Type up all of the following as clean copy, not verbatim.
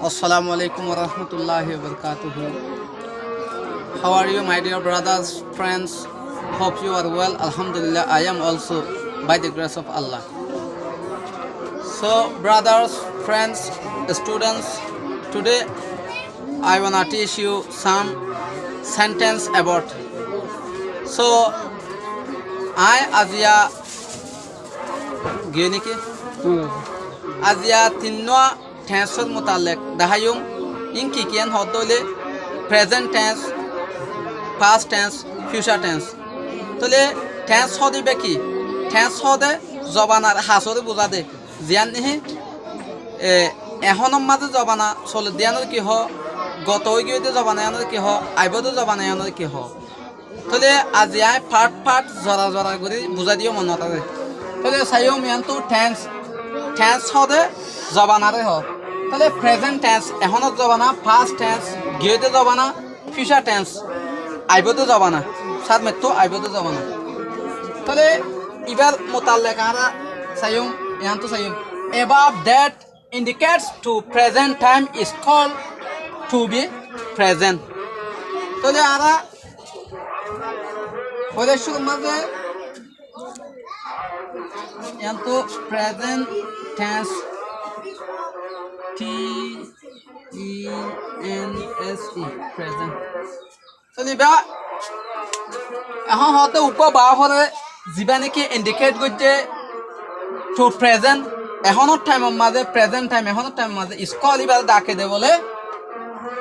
Assalamu alaikum wa rahmatullahi wa barakatuhu. How are you, my dear brothers, friends? Hope you are well. Alhamdulillah, I am also by the grace of Allah. So, brothers, friends, students, today I wanna teach you some sentence about. So, I Azia Guniki Azia Tinwa tense mutalek dahayum inki kian hodole present tense, past tense, future tense. Tole tense hodibe ki tense hode জবানার হাসরে বুঝা দে জিয়ান নিহি এখনম মাঝে জবানা চলে দিয়ানোর কি হ গত হয়ে গিয়ে জবানায়ানোর কি হ আইবদে জবানায়ানোর কি হ তলে আজি আই ফাট ফাট জরা জরা করে বুঝা দিও মনত আছে তলে চাইও মিয়ানটো টেন্স হদে জবানারে হ তলে প্রেজেন্ট টেন্স এখনত জবানা ফার্স্ট টেন্স গিয়েতে জবানা ফিউচার টেন্স আইবদে জবানা সাত মেতো আইবদে জবানা তলে এবার মোতাল্লেক আরা সাইয়ুম ইয়ান্তু সাইয়ুম above that indicates to present time is called to be present তলে আরা ওদের শুরু মাঝে ইয়ান্তু present tense T-E-N-S-E present তলে বা এখন হতে উপর বা হরে জিবা নাকি ইন্ডিকেট করছে টু প্রেজেন্ট এখনের টাইমের মাঝে প্রেজেন্ট টাইম এখনের টাইমের মাঝে স্কল এবারে ডাকে দে বলে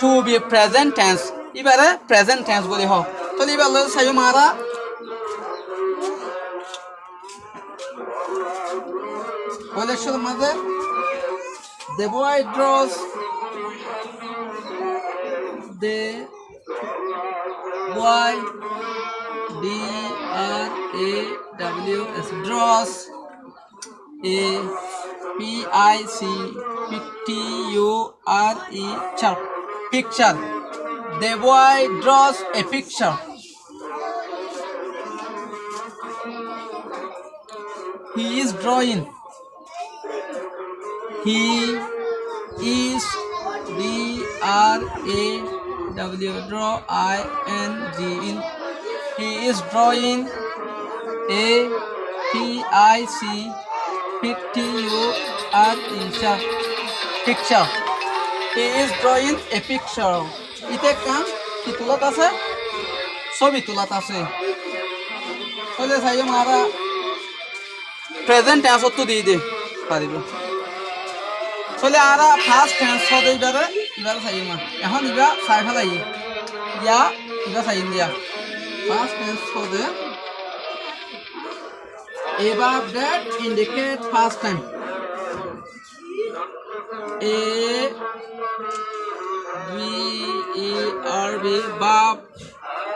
টু বি প্রেজেন্ট টেন্স এবারে প্রেজেন্ট টেন্স বলি হ তো এবারে সাইও মারা বলে শুরু মাঝে the boy draws the boy D-R-A-W-S draws a P-I-C-T-U-R-E picture. The boy draws a picture. He is drawing. He is D-R-A-W draw I-N-G in. He is drawing a P-I-C-T-U-R-E picture. He is drawing a picture. Ite kam ki tulat ase sobi tulat ase tole sayo mara present tense to di de paribo tole ara past tense hode ibare sayo ma ehon iba sai phalai ya iba sai india past tense hode above that indicate past time A V E R B above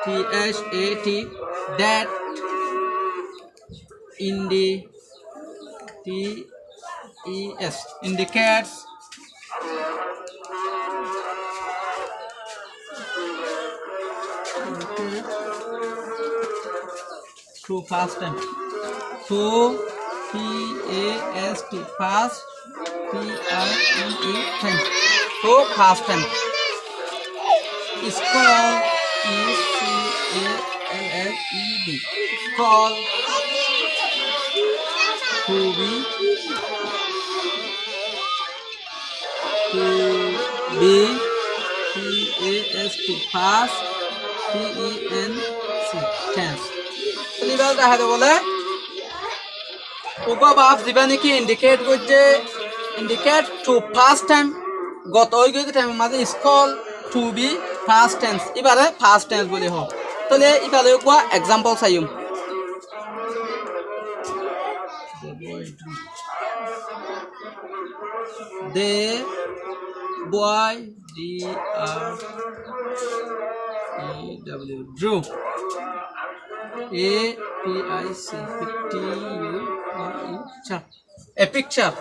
T H A T that indicates to past time to P-A-S-T past P-I-N-E tense to past tense is called E-C-A-L-L-E-D call to be P-A-S-T past T-E-N-C tense এবার দেখা যায় বলে উপবাব দিবা নাকি indicate করছে indicate two first time গত হয়ে গিয়ে টাইমের মাঝে স্কল টু বি ফার্স্ট টেন্স এবারে ফার্স্ট টেন্স বলি হোক তাহলে এবারে কোয়া এক্সাম্পল চাইম the boy D-R-E-W drew A-P-I-C-T-U-R-E a picture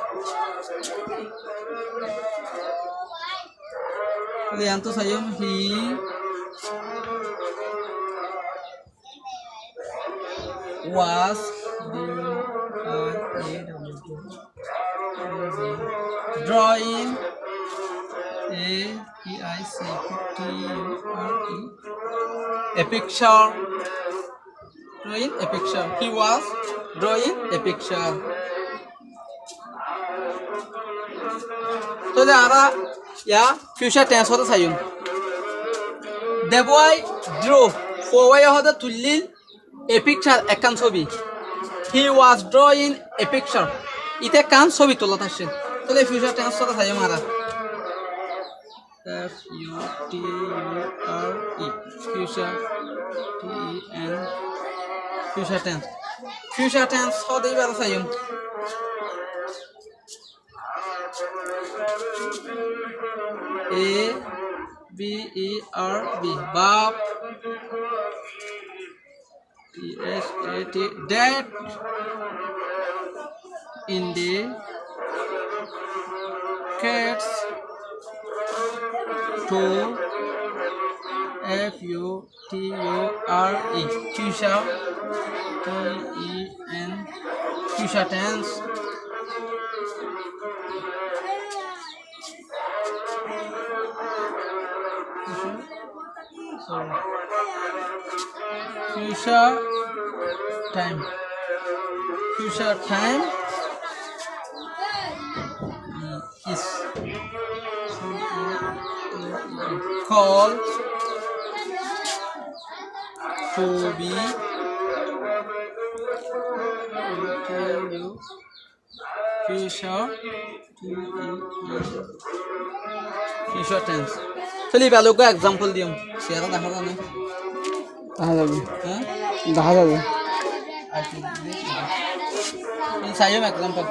lihat tuh saya he was D-R-A-W drawing A-P-I-C-T-U-R-E a picture. Drawing a picture. He was drawing a picture. So the ara yeah future tense hoda sayun. The boy drew. Forward hoda tullil a picture ekkan sobi. He was drawing a picture. Ite kan sobi tola tashin. So the future tense hoda sayun ara. F-U-T-U-R-E future T-E-N future tense. Future tense hoda ibara sayun. A-B-E-R-B Bob T-H-A-T that in the cats to F-U-T-U-R-E future T-E-N future tense. Future time. Future time is called to be future future tense. चलिए पहले को example दियो share দেখা যাবে দেখা যাবে হ্যাঁ দেখা যাবে এই সাইম एग्जांपल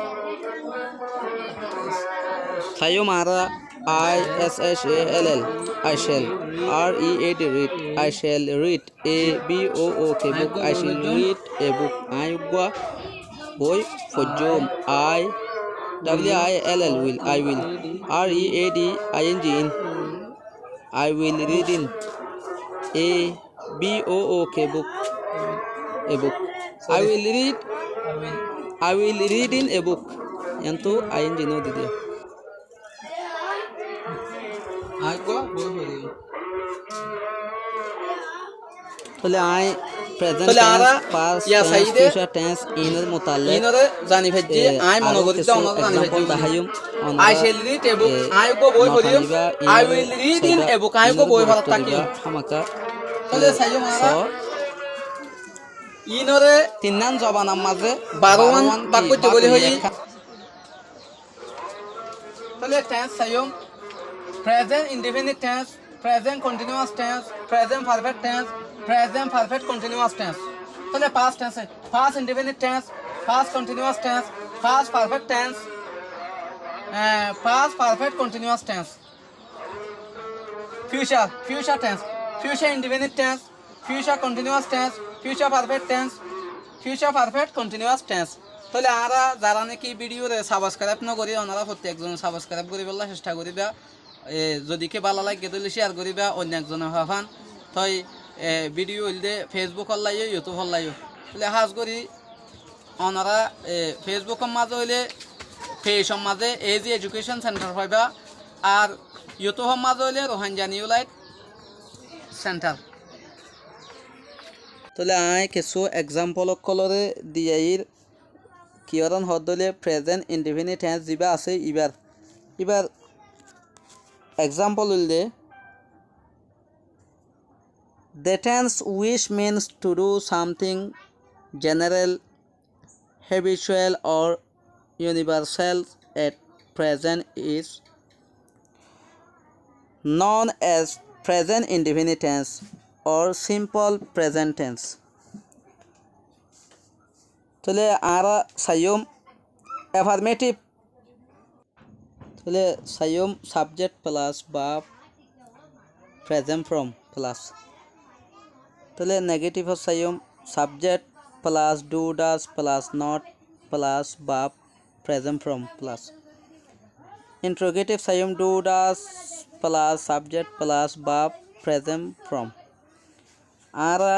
साइम मारा I S H A L L I shall R E A D read I shall read A B O O K book I shall read a book I go boy for Jom I W I L L will I will R E A D I N G in I will read in A B O O K book a book I will read in a book yanto I N G no didiya I go boy for you तोले आए present tense past tense future tense इनर मुताल्ले इनर जानी भेजी आए मनोगतिक दा उनर जानी भेजी दाहायुम I shall read a book I go boy for you I will read in a book I go boy for ताकि हमका तोले साइयो मारा इनरे तीनन जबान माजे 12 बाक्य बोली होई तोले tense साइयो present indefinite tense present continuous tense present perfect tense present perfect continuous tense so the past tense है past indefinite tense past continuous tense past perfect tense past perfect continuous tense future tense future indefinite tense future continuous tense future perfect tense future perfect continuous tense তাহলে আমরা যারা নাকি ভিডিওরে subscribe না করি ওনারা প্রত্যেকজন subscribe করি বলা চেষ্টা করিবা যদি কে ভালো লাগে তাহলে শেয়ার করিবা অন্য একজনে ভাবান তাই ভিডিও হইলে ফেসবুক হল্লাইও ইউটিউব হল্লাইও তাহলে হাজ করি ওনারা ফেসবুকের মাঝে হইলে ফেসের মাঝে এজি এডুকেশন সেন্টার পাইবা আর ইউটিউবের মাঝে হইলে রোহিঙ্গা নিউ লাইট সেন্টার তাহলে আয় কিছু এক্সাম্পল কলরে দিয়াইর কিয়রন হদলে প্রেজেন্ট ইনডিফিনিট টেন্স জিবা আছে এবার এক্সাম্পল হইলে the tense which means to do something general habitual or universal at present is known as present indefinite tense or simple present tense তাহলে আরা সাইয়ম affirmative তাহলে সাইয়ম subject plus verb present from plus তাহলে negative সাইয়ম subject plus do does plus not plus verb present from plus interrogative সাইয়ম do does plus subject plus verb present from আরা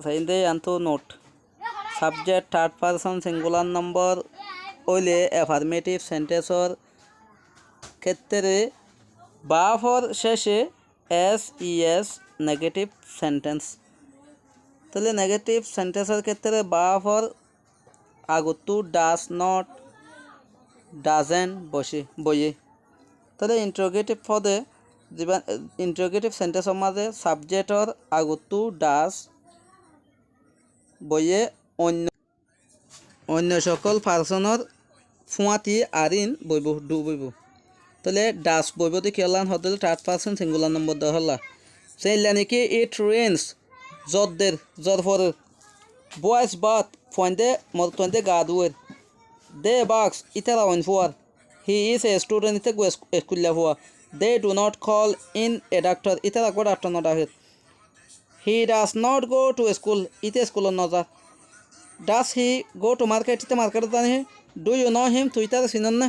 সাইন্দে আনতো note subject third person singular number হইলে affirmative সেন্টেন্সর ক্ষেত্রে বাফর শেষে এস ইএস নেগেটিভ সেন্টেন্স। তাহলে নেগেটিভ সেন্টেন্সের ক্ষেত্রে বাফর আগতো ডাস নট ডাজেন বয়ে। তাহলে ইন্টারোগেটিভ পদে ইন্টারোগেটিভ সেন্টেন্সের মাঝে সাবজেক্টর আগতো ডাস বয়ে অন্য সকল পার্সনের ফুয়াতি আরিন বইব ডু বইব। তাহলে ডাস বইব দেখি হলান হতে থার্ড পার্সন সিঙ্গুলার নম্বর দেওয়া হলা সেইলা নাকি ইট রেন্স জদের জর ফরের বয়েস বাত ফয়েন্টে মরতয়েন্টে গাদুয়ের দে বাক্স ইতারা ওয়ান ফুয়ার হি ইজ এ স্টুডেন্ট ইতে গো স্কুলিয়া ফুয়া they do not call in a doctor ইতারা গো ডাক্তার নট আহের he does not go to school ইতে স্কুলত নজা ডাস হি গো টু মার্কেট ইতে মার্কেটত জানি ডু ইউ নো হিম তুই তারা চিনন না।